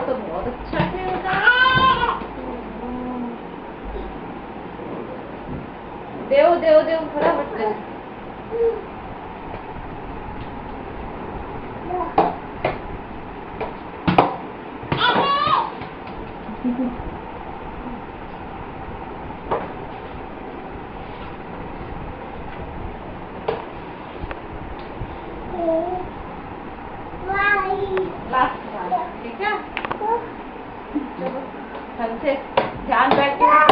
तो बहुत अच्छा खेलता है। देव देव देव फटाफट देव। लास्ट ठीक है। चलो ध्यान से ध्यान बैठ के